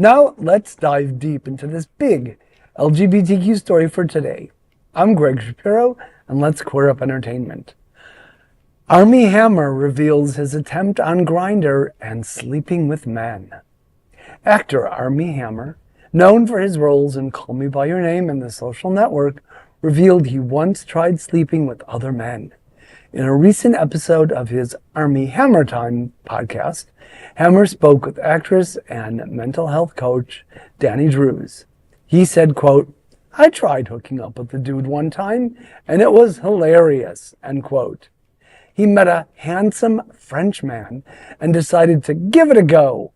Now, let's dive deep into this big LGBTQ story for today. I'm Greg Shapiro, and let's queer up entertainment. Armie Hammer reveals his attempt on Grindr and sleeping with men. Actor Armie Hammer, known for his roles in Call Me By Your Name and The Social Network, revealed he once tried sleeping with other men. In a recent episode of his Armie HammerTime Podcast, Hammer spoke with actress and mental health coach Dani Druz. He said, quote, "I tried hooking up with a dude one time, and it was hilarious," end quote. He met a handsome French man and decided to give it a go.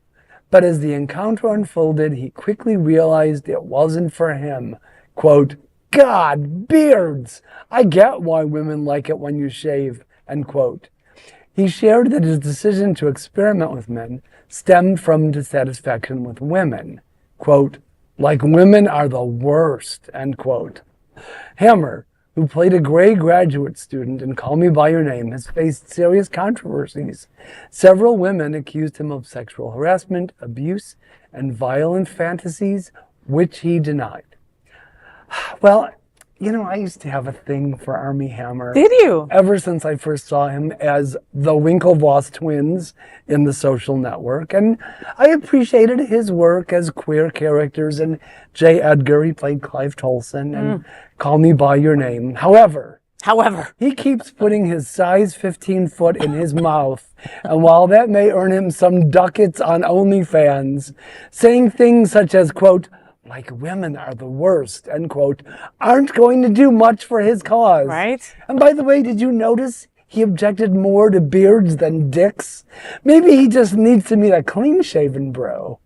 But as the encounter unfolded, he quickly realized it wasn't for him. Quote, "God, beards! I get why women like it when you shave," end quote. He shared that his decision to experiment with men stemmed from dissatisfaction with women. Quote, "Like women are the worst," end quote. Hammer, who played a Grey graduate student in Call Me By Your Name, has faced serious controversies. Several women accused him of sexual harassment, abuse, and violent fantasies, which he denied. Well, I used to have a thing for Armie Hammer. Did you? Ever since I first saw him as the Winklevoss twins in The Social Network. And I appreciated his work as queer characters in J. Edgar. He played Clive Tolson and Call Me By Your Name. However, he keeps putting his size 15 foot in his mouth. And while that may earn him some ducats on OnlyFans, saying things such as, quote, "Like women are the worst," end quote, aren't going to do much for his cause. Right. And by the way, did you notice he objected more to beards than dicks? Maybe he just needs to meet a clean-shaven bro.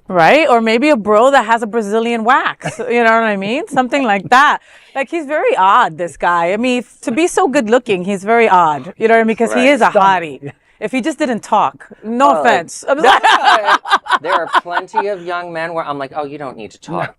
Right? Or maybe a bro that has a Brazilian wax. You know what I mean? Something like that. Like, he's very odd, this guy. I mean, to be so good looking, he's very odd. You know what I mean? Because he is a hottie. If he just didn't talk. No offense. There are plenty of young men where I'm like, oh, you don't need to talk.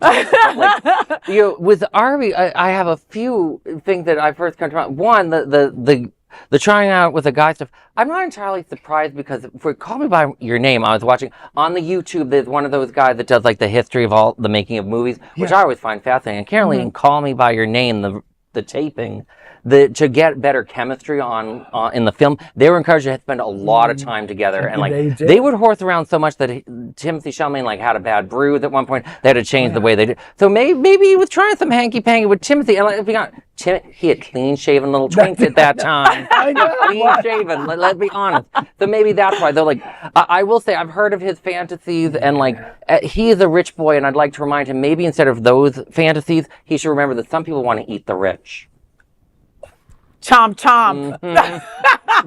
With Armie, I have a few things that I first come to mind. One, the trying out with the guy stuff. I'm not entirely surprised because for Call Me By Your Name, I was watching on the YouTube, there's one of those guys that does like the history of all the making of movies, which I always find fascinating. And apparently in Call Me By Your Name, the taping, to get better chemistry on in the film, they were encouraged to spend a lot of time together, and they would horse around so much that Timothy Chalamet had a bad bruise at one point. They had to change the way they did. So maybe he was trying some hanky panky with Timothy, and he had clean shaven little twinks at that time. I know. Clean shaven. Let's be honest. So maybe that's why. Though, I will say I've heard of his fantasies, and he is a rich boy, and I'd like to remind him maybe instead of those fantasies, he should remember that some people want to eat the rich. Chomp, chomp.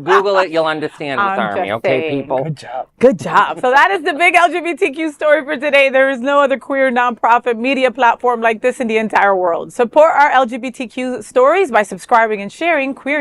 Google it, you'll understand this, Armie. Okay, people? Good job. Good job. So that is the big LGBTQ story for today. There is no other queer nonprofit media platform like this in the entire world. Support our LGBTQ stories by subscribing and sharing queer